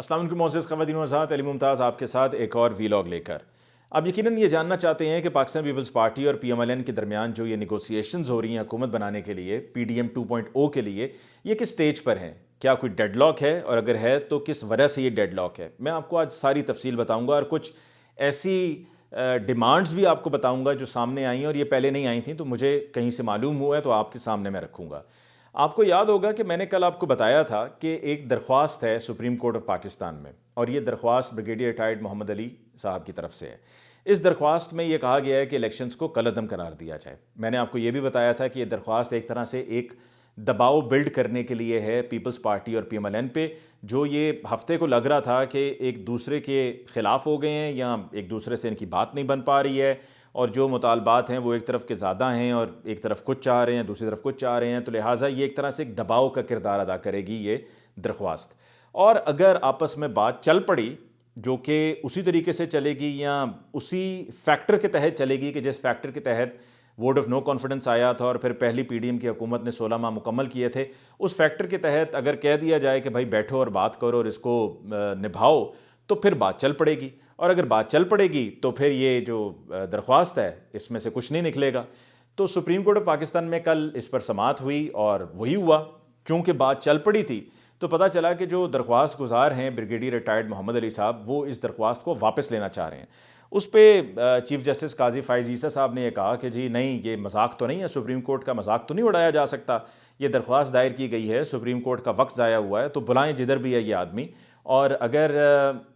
السلام علیکم معزز خواتین و حضرات، علی ممتاز آپ کے ساتھ ایک اور ویلاگ لے کر اب یقیناً یہ جاننا چاہتے ہیں کہ پاکستان پیپلز پارٹی اور پی ایم ایل این کے درمیان جو یہ نیگوسیشنز ہو رہی ہیں حکومت بنانے کے لیے پی ڈی ایم 2.0 کے لیے، یہ کس سٹیج پر ہیں؟ کیا کوئی ڈیڈ لاک ہے، اور اگر ہے تو کس وجہ سے یہ ڈیڈ لاک ہے؟ میں آپ کو آج ساری تفصیل بتاؤں گا اور کچھ ایسی ڈیمانڈز بھی آپ کو بتاؤں گا جو سامنے آئیں اور یہ پہلے نہیں آئی تھیں، تو مجھے کہیں سے معلوم ہوا ہے تو آپ کے سامنے میں رکھوں گا۔ آپ کو یاد ہوگا کہ میں نے کل آپ کو بتایا تھا کہ ایک درخواست ہے سپریم کورٹ آف پاکستان میں، اور یہ درخواست بریگیڈیئر ریٹائرڈ محمد علی صاحب کی طرف سے ہے۔ اس درخواست میں یہ کہا گیا ہے کہ الیکشنز کو کالعدم قرار دیا جائے۔ میں نے آپ کو یہ بھی بتایا تھا کہ یہ درخواست ایک طرح سے ایک دباؤ بلڈ کرنے کے لیے ہے پیپلز پارٹی اور پی ایم ایل این پہ، جو یہ ہفتے کو لگ رہا تھا کہ ایک دوسرے کے خلاف ہو گئے ہیں یا ایک دوسرے سے ان کی بات نہیں بن پا رہی ہے، اور جو مطالبات ہیں وہ ایک طرف کے زیادہ ہیں اور ایک طرف کچھ چاہ رہے ہیں، دوسری طرف کچھ چاہ رہے ہیں، تو لہٰذا یہ ایک طرح سے ایک دباؤ کا کردار ادا کرے گی یہ درخواست۔ اور اگر آپس میں بات چل پڑی جو کہ اسی طریقے سے چلے گی یا اسی فیکٹر کے تحت چلے گی کہ جس فیکٹر کے تحت ووٹ آف نو کانفیڈنس آیا تھا اور پھر پہلی پی ڈی ایم کی حکومت نے 16 ماہ مکمل کیے تھے، اس فیکٹر کے تحت اگر کہہ دیا جائے کہ بھائی بیٹھو اور بات کرو اور اس کو نبھاؤ، تو پھر بات چل پڑے گی۔ اور اگر بات چل پڑے گی تو پھر یہ جو درخواست ہے اس میں سے کچھ نہیں نکلے گا۔ تو سپریم کورٹ آف پاکستان میں کل اس پر سماعت ہوئی اور وہی ہوا، چونکہ بات چل پڑی تھی تو پتہ چلا کہ جو درخواست گزار ہیں بریگیڈیئر ریٹائرڈ محمد علی صاحب، وہ اس درخواست کو واپس لینا چاہ رہے ہیں۔ اس پہ چیف جسٹس قاضی فائز عیسیٰ صاحب نے یہ کہا کہ جی نہیں، یہ مذاق تو نہیں ہے، سپریم کورٹ کا مذاق تو نہیں اڑایا جا سکتا، یہ درخواست دائر کی گئی ہے، سپریم کورٹ کا وقت ضائع ہوا ہے، تو بلائیں جدھر بھی ہے یہ آدمی، اور اگر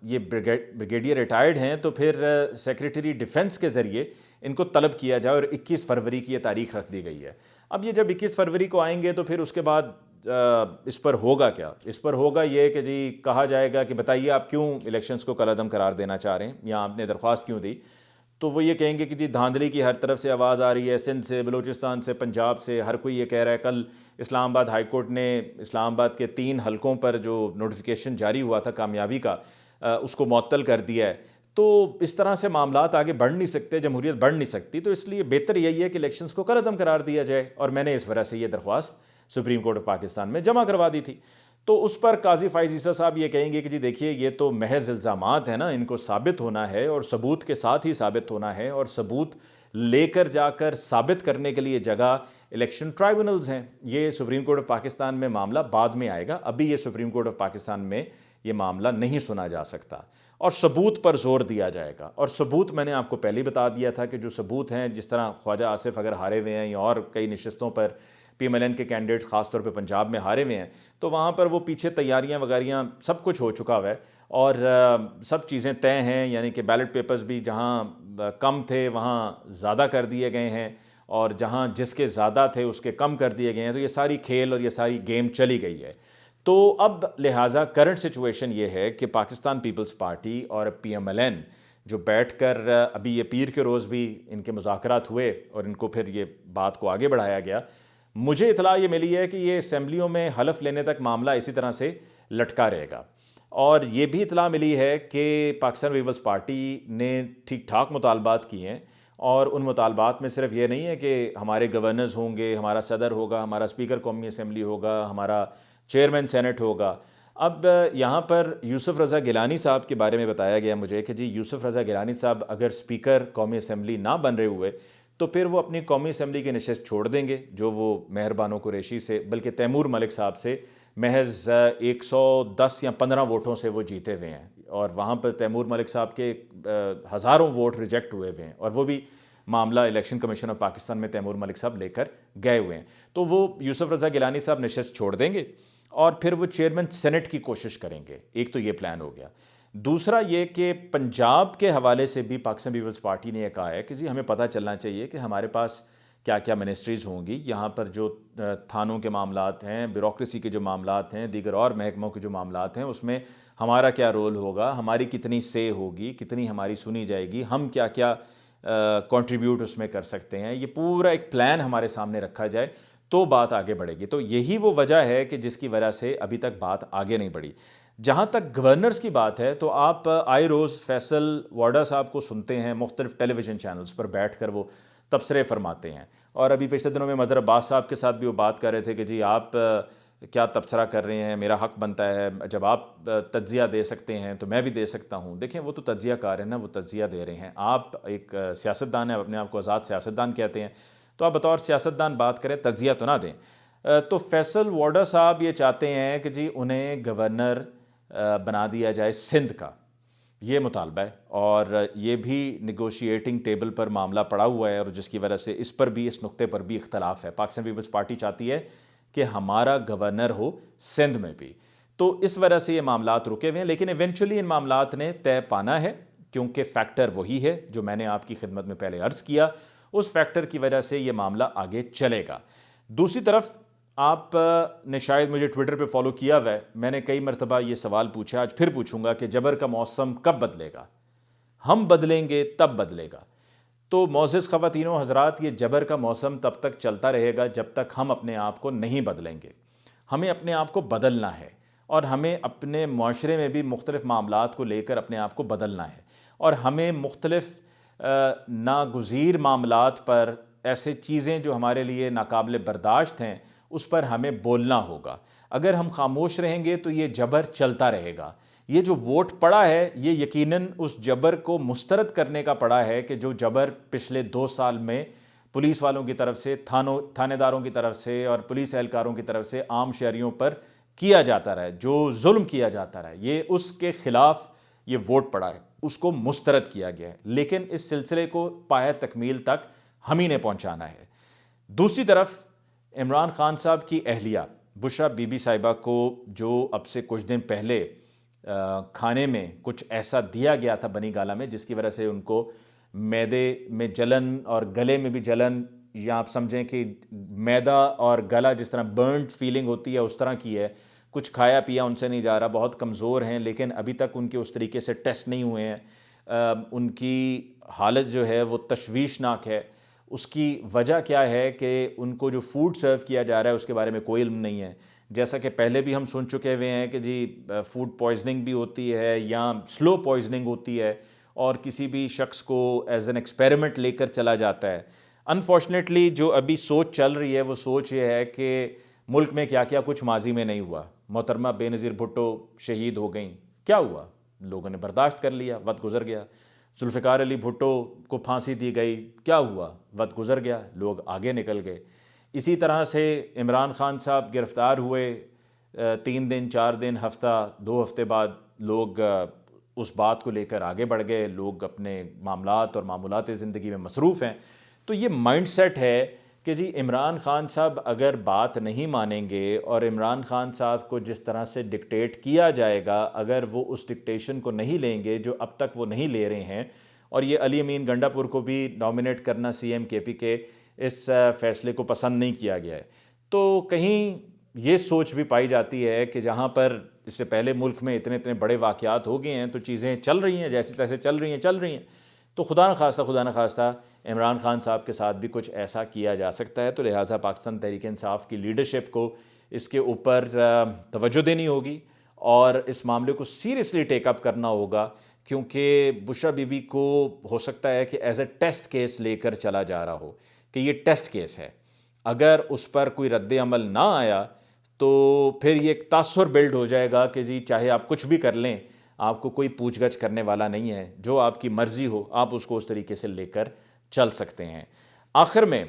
یہ بریگیڈیئر ریٹائرڈ ہیں تو پھر سیکریٹری ڈیفنس کے ذریعے ان کو طلب کیا جائے، اور 21 فروری کی یہ تاریخ رکھ دی گئی ہے۔ اب یہ جب 21 فروری کو آئیں گے تو پھر اس کے بعد اس پر ہوگا کیا؟ اس پر ہوگا یہ کہ جی کہا جائے گا کہ بتائیے آپ کیوں الیکشنز کو کالعدم قرار دینا چاہ رہے ہیں یا آپ نے درخواست کیوں دی؟ تو وہ یہ کہیں گے کہ جی دھاندلی کی ہر طرف سے آواز آ رہی ہے، سندھ سے، بلوچستان سے، پنجاب سے، ہر کوئی یہ کہہ رہا ہے۔ کل اسلام آباد ہائی کورٹ نے اسلام آباد کے 3 حلقوں پر جو نوٹیفیکیشن جاری ہوا تھا کامیابی کا، اس کو معطل کر دیا ہے۔ تو اس طرح سے معاملات آگے بڑھ نہیں سکتے، جمہوریت بڑھ نہیں سکتی، تو اس لیے بہتر یہی ہے کہ الیکشنز کو کالعدم قرار دیا جائے، اور میں نے اس وجہ سے یہ درخواست سپریم کورٹ آف پاکستان میں جمع کروا دی تھی۔ تو اس پر قاضی فائز عیسیٰ صاحب یہ کہیں گے کہ جی دیکھیے یہ تو محض الزامات ہیں نا، ان کو ثابت ہونا ہے اور ثبوت کے ساتھ ہی ثابت ہونا ہے، اور ثبوت لے کر جا کر ثابت کرنے کے لیے جگہ الیکشن ٹرائبونلز ہیں۔ یہ سپریم کورٹ آف پاکستان میں معاملہ بعد میں آئے گا، ابھی یہ سپریم کورٹ آف پاکستان میں یہ معاملہ نہیں سنا جا سکتا، اور ثبوت پر زور دیا جائے گا۔ اور ثبوت میں نے آپ کو پہلے بتا دیا تھا کہ جو ثبوت ہیں، جس طرح خواجہ آصف اگر ہارے ہوئے ہیں یا اور کئی نشستوں پر پی ایم ایل این کے کینڈیڈیٹس خاص طور پہ پنجاب میں ہارے ہوئے ہیں، تو وہاں پر وہ پیچھے تیاریاں وغیریاں سب کچھ ہو چکا ہوا ہے، اور سب چیزیں طے ہیں، یعنی کہ بیلٹ پیپرز بھی جہاں کم تھے وہاں زیادہ کر دیے گئے ہیں، اور جہاں جس کے زیادہ تھے اس کے کم کر دیے گئے ہیں۔ تو یہ ساری کھیل اور یہ ساری گیم چلی گئی ہے۔ تو اب لہٰذا کرنٹ سچویشن یہ ہے کہ پاکستان پیپلز پارٹی اور پی ایم ایل این جو بیٹھ کر ابھی یہ پیر کے روز بھی ان کے مذاکرات ہوئے اور ان کو پھر یہ بات کو آگے بڑھایا گیا، مجھے اطلاع یہ ملی ہے کہ یہ اسمبلیوں میں حلف لینے تک معاملہ اسی طرح سے لٹکا رہے گا۔ اور یہ بھی اطلاع ملی ہے کہ پاکستان پیپلز پارٹی نے ٹھیک ٹھاک مطالبات کیے ہیں، اور ان مطالبات میں صرف یہ نہیں ہے کہ ہمارے گورنرز ہوں گے، ہمارا صدر ہوگا، ہمارا اسپیکر قومی اسمبلی ہوگا، ہمارا چیئرمین سینٹ ہوگا۔ اب یہاں پر یوسف رضا گیلانی صاحب کے بارے میں بتایا گیا مجھے کہ جی یوسف رضا گیلانی صاحب اگر اسپیکر قومی اسمبلی نہ بن رہے ہوئے تو پھر وہ اپنی قومی اسمبلی کی نشست چھوڑ دیں گے، جو وہ مہربانو قریشی سے، بلکہ تیمور ملک صاحب سے محض 110 یا 15 ووٹوں سے وہ جیتے ہوئے ہیں، اور وہاں پر تیمور ملک صاحب کے ہزاروں ووٹ ریجیکٹ ہوئے ہوئے ہیں، اور وہ بھی معاملہ الیکشن کمیشن آف پاکستان میں تیمور ملک صاحب لے کر گئے ہوئے ہیں۔ تو وہ یوسف رضا گیلانی صاحب نشست چھوڑ دیں گے اور پھر وہ چیئرمین سینٹ کی کوشش کریں گے۔ ایک تو یہ پلان ہو گیا۔ دوسرا یہ کہ پنجاب کے حوالے سے بھی پاکستان پیپلز پارٹی نے یہ کہا ہے کہ جی ہمیں پتہ چلنا چاہیے کہ ہمارے پاس کیا کیا منسٹریز ہوں گی، یہاں پر جو تھانوں کے معاملات ہیں، بیوروکریسی کے جو معاملات ہیں، دیگر اور محکموں کے جو معاملات ہیں، اس میں ہمارا کیا رول ہوگا، ہماری کتنی سے ہوگی، کتنی ہماری سنی جائے گی، ہم کیا کیا کنٹریبیوٹ اس میں کر سکتے ہیں، یہ پورا ایک پلان ہمارے سامنے رکھا جائے تو بات آگے بڑھے گی۔ تو یہی وہ وجہ ہے کہ جس کی وجہ سے ابھی تک بات آگے نہیں بڑھی۔ جہاں تک گورنرز کی بات ہے تو آپ آئے روز فیصل وارڈا صاحب کو سنتے ہیں، مختلف ٹیلی ویژن چینلز پر بیٹھ کر وہ تبصرے فرماتے ہیں، اور ابھی پچھلے دنوں میں مظہر عباس صاحب کے ساتھ بھی وہ بات کر رہے تھے کہ جی آپ کیا تبصرہ کر رہے ہیں، میرا حق بنتا ہے، جب آپ تجزیہ دے سکتے ہیں تو میں بھی دے سکتا ہوں. دیکھیں وہ تو تجزیہ کار ہیں نا، وہ تجزیہ دے رہے ہیں. آپ ایک سیاستدان ہیں، اپنے آپ کو آزاد سیاستدان کہتے ہیں، تو آپ بطور سیاستدان بات کریں، تجزیہ تو نہ دیں. تو فیصل وارڈا صاحب یہ چاہتے ہیں کہ جی انہیں گورنر بنا دیا جائے سندھ کا، یہ مطالبہ ہے، اور یہ بھی نیگوشیٹنگ ٹیبل پر معاملہ پڑا ہوا ہے، اور جس کی وجہ سے اس پر بھی، اس نقطے پر بھی اختلاف ہے. پاکستان پیپلز پارٹی چاہتی ہے کہ ہمارا گورنر ہو سندھ میں بھی، تو اس وجہ سے یہ معاملات رکے ہوئے ہیں. لیکن ایونچولی ان معاملات نے طے پانا ہے، کیونکہ فیکٹر وہی ہے جو میں نے آپ کی خدمت میں پہلے عرض کیا. اس فیکٹر کی وجہ سے یہ معاملہ آگے چلے گا. دوسری طرف آپ نے شاید مجھے ٹویٹر پہ فالو کیا ہوا ہے، میں نے کئی مرتبہ یہ سوال پوچھا، آج پھر پوچھوں گا کہ جبر کا موسم کب بدلے گا؟ ہم بدلیں گے تب بدلے گا. تو معزز خواتین و حضرات، یہ جبر کا موسم تب تک چلتا رہے گا جب تک ہم اپنے آپ کو نہیں بدلیں گے. ہمیں اپنے آپ کو بدلنا ہے، اور ہمیں اپنے معاشرے میں بھی مختلف معاملات کو لے کر اپنے آپ کو بدلنا ہے، اور ہمیں مختلف ناگزیر معاملات پر، ایسے چیزیں جو ہمارے لیے ناقابل برداشت ہیں، اس پر ہمیں بولنا ہوگا. اگر ہم خاموش رہیں گے تو یہ جبر چلتا رہے گا. یہ جو ووٹ پڑا ہے، یہ یقیناً اس جبر کو مسترد کرنے کا پڑا ہے کہ جو جبر پچھلے 2 سال میں پولیس والوں کی طرف سے، تھانے داروں کی طرف سے اور پولیس اہلکاروں کی طرف سے عام شہریوں پر کیا جاتا رہا ہے، جو ظلم کیا جاتا رہا ہے، یہ اس کے خلاف یہ ووٹ پڑا ہے، اس کو مسترد کیا گیا ہے. لیکن اس سلسلے کو پایہ تکمیل تک ہم ہی نے پہنچانا ہے. دوسری طرف عمران خان صاحب کی اہلیہ بشرا بی بی صاحبہ کو جو اب سے کچھ دن پہلے کھانے میں کچھ ایسا دیا گیا تھا بنی گالہ میں، جس کی وجہ سے ان کو معدے میں جلن اور گلے میں بھی جلن، یا آپ سمجھیں کہ معدہ اور گلا جس طرح برنٹ فیلنگ ہوتی ہے اس طرح کی ہے. کچھ کھایا پیا ان سے نہیں جا رہا، بہت کمزور ہیں، لیکن ابھی تک ان کے اس طریقے سے ٹیسٹ نہیں ہوئے ہیں. ان کی حالت جو ہے وہ تشویشناک ہے. اس کی وجہ کیا ہے کہ ان کو جو فوڈ سرو کیا جا رہا ہے اس کے بارے میں کوئی علم نہیں ہے. جیسا کہ پہلے بھی ہم سن چکے ہوئے ہیں کہ جی فوڈ پوائزننگ بھی ہوتی ہے یا سلو پوائزننگ ہوتی ہے، اور کسی بھی شخص کو ایز این ایکسپیریمنٹ لے کر چلا جاتا ہے. انفارچونیٹلی جو ابھی سوچ چل رہی ہے وہ سوچ یہ ہے کہ ملک میں کیا کیا کچھ ماضی میں نہیں ہوا. محترمہ بے نظیر بھٹو شہید ہو گئیں، کیا ہوا؟ لوگوں نے برداشت کر لیا، وقت گزر گیا. ذوالفقار علی بھٹو کو پھانسی دی گئی، کیا ہوا؟ وقت گزر گیا، لوگ آگے نکل گئے. اسی طرح سے عمران خان صاحب گرفتار ہوئے، 3 دن 4 دن، ہفتہ 2 ہفتے بعد لوگ اس بات کو لے کر آگے بڑھ گئے. لوگ اپنے معاملات اور معمولات زندگی میں مصروف ہیں. تو یہ مائنڈ سیٹ ہے کہ جی عمران خان صاحب اگر بات نہیں مانیں گے، اور عمران خان صاحب کو جس طرح سے ڈکٹیٹ کیا جائے گا، اگر وہ اس ڈکٹیشن کو نہیں لیں گے جو اب تک وہ نہیں لے رہے ہیں، اور یہ علی امین گنڈا پور کو بھی نامنیٹ کرنا سی ایم کے پی کے اس فیصلے کو پسند نہیں کیا گیا ہے، تو کہیں یہ سوچ بھی پائی جاتی ہے کہ جہاں پر اس سے پہلے ملک میں اتنے بڑے واقعات ہو گئے ہیں تو چیزیں چل رہی ہیں جیسے تیسے چل رہی ہیں، تو خدا نخواستہ عمران خان صاحب کے ساتھ بھی کچھ ایسا کیا جا سکتا ہے. تو لہٰذا پاکستان تحریک انصاف کی لیڈرشپ کو اس کے اوپر توجہ دینی ہوگی اور اس معاملے کو سیریسلی ٹیک اپ کرنا ہوگا، کیونکہ بشرا بی بی کو ہو سکتا ہے کہ ایز اے ٹیسٹ کیس لے کر چلا جا رہا ہو کہ یہ ٹیسٹ کیس ہے. اگر اس پر کوئی رد عمل نہ آیا تو پھر یہ ایک تاثر بلڈ ہو جائے گا کہ جی چاہے آپ کچھ بھی کر لیں، آپ کو کوئی پوچھ گچھ کرنے والا نہیں ہے، جو آپ کی مرضی ہو آپ اس کو اس طریقے سے لے کر چل سکتے ہیں. آخر میں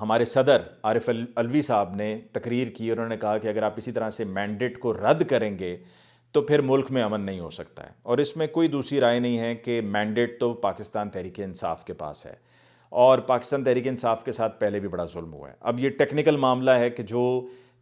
ہمارے صدر عارف علوی صاحب نے تقریر کی، انہوں نے کہا کہ اگر آپ اسی طرح سے مینڈیٹ کو رد کریں گے تو پھر ملک میں امن نہیں ہو سکتا ہے. اور اس میں کوئی دوسری رائے نہیں ہے کہ مینڈیٹ تو پاکستان تحریک انصاف کے پاس ہے، اور پاکستان تحریک انصاف کے ساتھ پہلے بھی بڑا ظلم ہوا ہے. اب یہ ٹیکنیکل معاملہ ہے کہ جو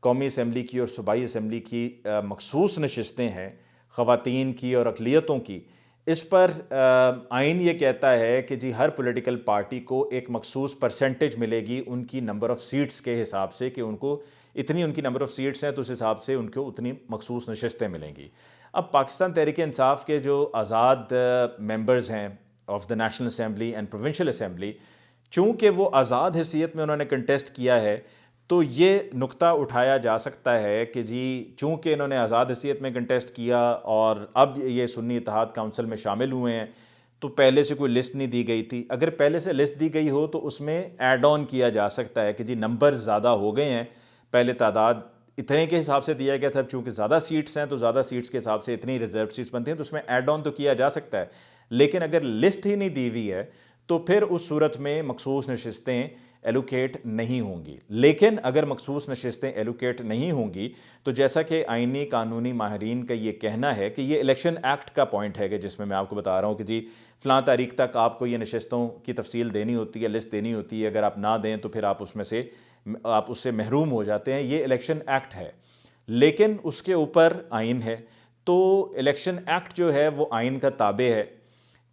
قومی اسمبلی کی اور صوبائی اسمبلی کی مخصوص نشستیں ہیں خواتین کی اور اقلیتوں کی، اس پر آئین یہ کہتا ہے کہ جی ہر پولیٹیکل پارٹی کو ایک مخصوص پرسنٹیج ملے گی ان کی نمبر آف سیٹس کے حساب سے، کہ ان کو اتنی ان کی نمبر آف سیٹس ہیں تو اس حساب سے ان کو اتنی مخصوص نشستیں ملیں گی. اب پاکستان تحریک انصاف کے جو آزاد ممبرز ہیں of the national assembly and provincial assembly, چونکہ وہ آزاد حیثیت میں انہوں نے کنٹیسٹ کیا ہے، تو یہ نقطہ اٹھایا جا سکتا ہے کہ جی چونکہ انہوں نے آزاد حیثیت میں کنٹیسٹ کیا اور اب یہ سنی اتحاد کونسل میں شامل ہوئے ہیں، تو پہلے سے کوئی لسٹ نہیں دی گئی تھی. اگر پہلے سے لسٹ دی گئی ہو تو اس میں ایڈ آن کیا جا سکتا ہے کہ جی نمبر زیادہ ہو گئے ہیں، پہلے تعداد اتنے کے حساب سے دیا گیا تھا، چونکہ زیادہ سیٹس ہیں تو زیادہ سیٹس کے حساب سے اتنی ریزرو سیٹس بنتی ہیں، تو اس میں ایڈ آن تو کیا جا سکتا ہے، لیکن اگر لسٹ ہی نہیں دی ہوئی ہے تو پھر اس صورت میں مخصوص نشستیں ایلوکیٹ نہیں ہوں گی۔ لیکن اگر مخصوص نشستیں ایلوکیٹ نہیں ہوں گی تو جیسا کہ آئینی قانونی ماہرین کا یہ کہنا ہے کہ یہ الیکشن ایکٹ کا پوائنٹ ہے، کہ جس میں آپ کو بتا رہا ہوں کہ جی فلاں تاریخ تک آپ کو یہ نشستوں کی تفصیل دینی ہوتی ہے، لسٹ دینی ہوتی ہے، اگر آپ نہ دیں تو پھر آپ اس سے محروم ہو جاتے ہیں، یہ الیکشن ایکٹ ہے۔ لیکن اس کے اوپر آئین ہے، تو الیکشن ایکٹ جو ہے وہ آئین کا تابع ہے،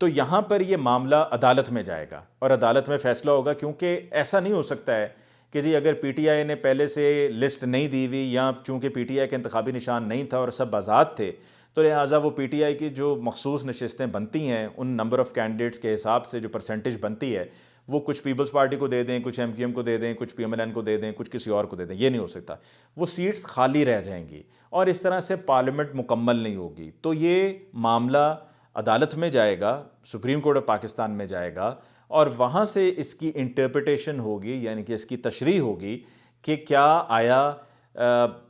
تو یہاں پر یہ معاملہ عدالت میں جائے گا اور عدالت میں فیصلہ ہوگا، کیونکہ ایسا نہیں ہو سکتا ہے کہ جی اگر پی ٹی آئی نے پہلے سے لسٹ نہیں دی ہوئی یا چونکہ پی ٹی آئی کا انتخابی نشان نہیں تھا اور سب آزاد تھے، تو لہٰذا وہ پی ٹی آئی کی جو مخصوص نشستیں بنتی ہیں ان نمبر آف کینڈیڈیٹس کے حساب سے جو پرسنٹیج بنتی ہے وہ کچھ پیپلز پارٹی کو دے دیں، کچھ ایم کیو ایم کو دے دیں، کچھ پی ایم ایل این کو دے دیں، کچھ کسی اور کو دے دیں، یہ نہیں ہو سکتا۔ وہ سیٹس خالی رہ جائیں گی اور اس طرح سے پارلیمنٹ مکمل نہیں ہوگی۔ تو یہ معاملہ عدالت میں جائے گا، سپریم کورٹ آف پاکستان میں جائے گا، اور وہاں سے اس کی انٹرپریٹیشن ہوگی، یعنی کہ اس کی تشریح ہوگی کہ کیا آیا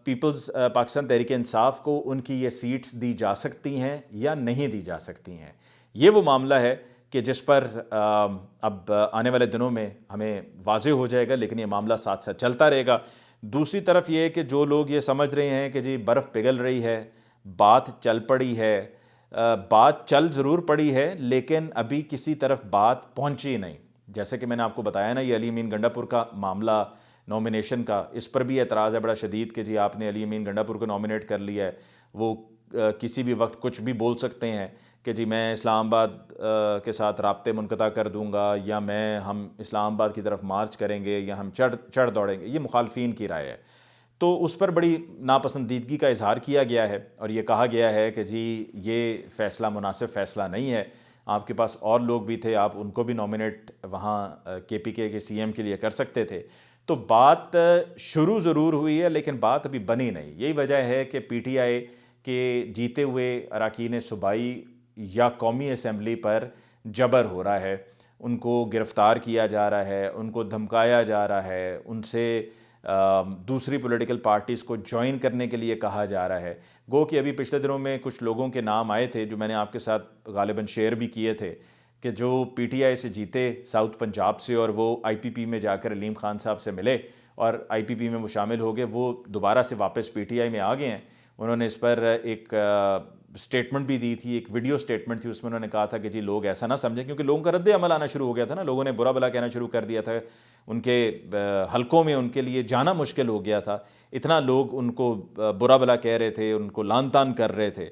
پیپلز پاکستان تحریک انصاف کو ان کی یہ سیٹس دی جا سکتی ہیں یا نہیں دی جا سکتی ہیں۔ یہ وہ معاملہ ہے کہ جس پر اب آنے والے دنوں میں ہمیں واضح ہو جائے گا، لیکن یہ معاملہ ساتھ ساتھ چلتا رہے گا۔ دوسری طرف یہ کہ جو لوگ یہ سمجھ رہے ہیں کہ جی برف پگھل رہی ہے، بات چل پڑی ہے، بات چل ضرور پڑی ہے لیکن ابھی کسی طرف بات پہنچی نہیں، جیسے کہ میں نے آپ کو بتایا نا، یہ علی امین گنڈا پور کا معاملہ نومینیشن کا، اس پر بھی اعتراض ہے بڑا شدید کہ جی آپ نے علی امین گنڈا پور کو نومینیٹ کر لیا ہے، وہ کسی بھی وقت کچھ بھی بول سکتے ہیں کہ جی میں اسلام آباد کے ساتھ رابطے منقطع کر دوں گا، یا ہم اسلام آباد کی طرف مارچ کریں گے، یا ہم چڑھ دوڑیں گے۔ یہ مخالفین کی رائے ہے، تو اس پر بڑی ناپسندیدگی کا اظہار کیا گیا ہے اور یہ کہا گیا ہے کہ جی یہ فیصلہ مناسب فیصلہ نہیں ہے، آپ کے پاس اور لوگ بھی تھے، آپ ان کو بھی نومینیٹ وہاں کے پی کے سی ایم کے لیے کر سکتے تھے۔ تو بات شروع ضرور ہوئی ہے لیکن بات ابھی بنی نہیں۔ یہی وجہ ہے کہ پی ٹی آئی کے جیتے ہوئے اراکین صوبائی یا قومی اسمبلی پر جبر ہو رہا ہے، ان کو گرفتار کیا جا رہا ہے، ان کو دھمکایا جا رہا ہے، ان سے دوسری پولیٹیکل پارٹیز کو جوائن کرنے کے لیے کہا جا رہا ہے۔ گو کہ ابھی پچھلے دنوں میں کچھ لوگوں کے نام آئے تھے جو میں نے آپ کے ساتھ غالباً شیئر بھی کیے تھے، کہ جو پی ٹی آئی سے جیتے ساؤتھ پنجاب سے، اور وہ آئی پی پی میں جا کر علیم خان صاحب سے ملے اور آئی پی پی میں وہ شامل ہو گئے، وہ دوبارہ سے واپس پی ٹی آئی میں آ گئے ہیں۔ انہوں نے اس پر ایک سٹیٹمنٹ بھی دی تھی، ایک ویڈیو سٹیٹمنٹ تھی، اس میں انہوں نے کہا تھا کہ جی لوگ ایسا نہ سمجھیں، کیونکہ لوگوں کا رد عمل آنا شروع ہو گیا تھا نا، لوگوں نے برا بلا کہنا شروع کر دیا تھا، ان کے حلقوں میں ان کے لیے جانا مشکل ہو گیا تھا، اتنا لوگ ان کو برا بلا کہہ رہے تھے، ان کو لعن طعن کر رہے تھے،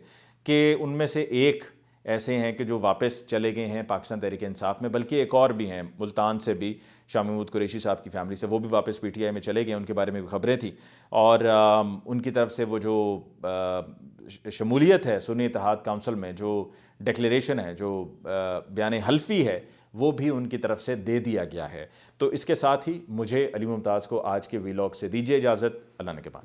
کہ ان میں سے ایک ایسے ہیں کہ جو واپس چلے گئے ہیں پاکستان تحریک انصاف میں، بلکہ ایک اور بھی ہیں ملتان سے بھی، شاہ محمود قریشی صاحب کی فیملی سے، وہ بھی واپس پی ٹی آئی میں چلے گئے، ان کے بارے میں بھی خبریں تھیں، اور ان کی طرف سے وہ جو شمولیت ہے سنی اتحاد کونسل میں، جو ڈکلیریشن ہے، جو بیان حلفی ہے، وہ بھی ان کی طرف سے دے دیا گیا ہے۔ تو اس کے ساتھ ہی مجھے علی ممتاز کو آج کے ویلاگ سے دیجیے اجازت، اللہ نگہبان۔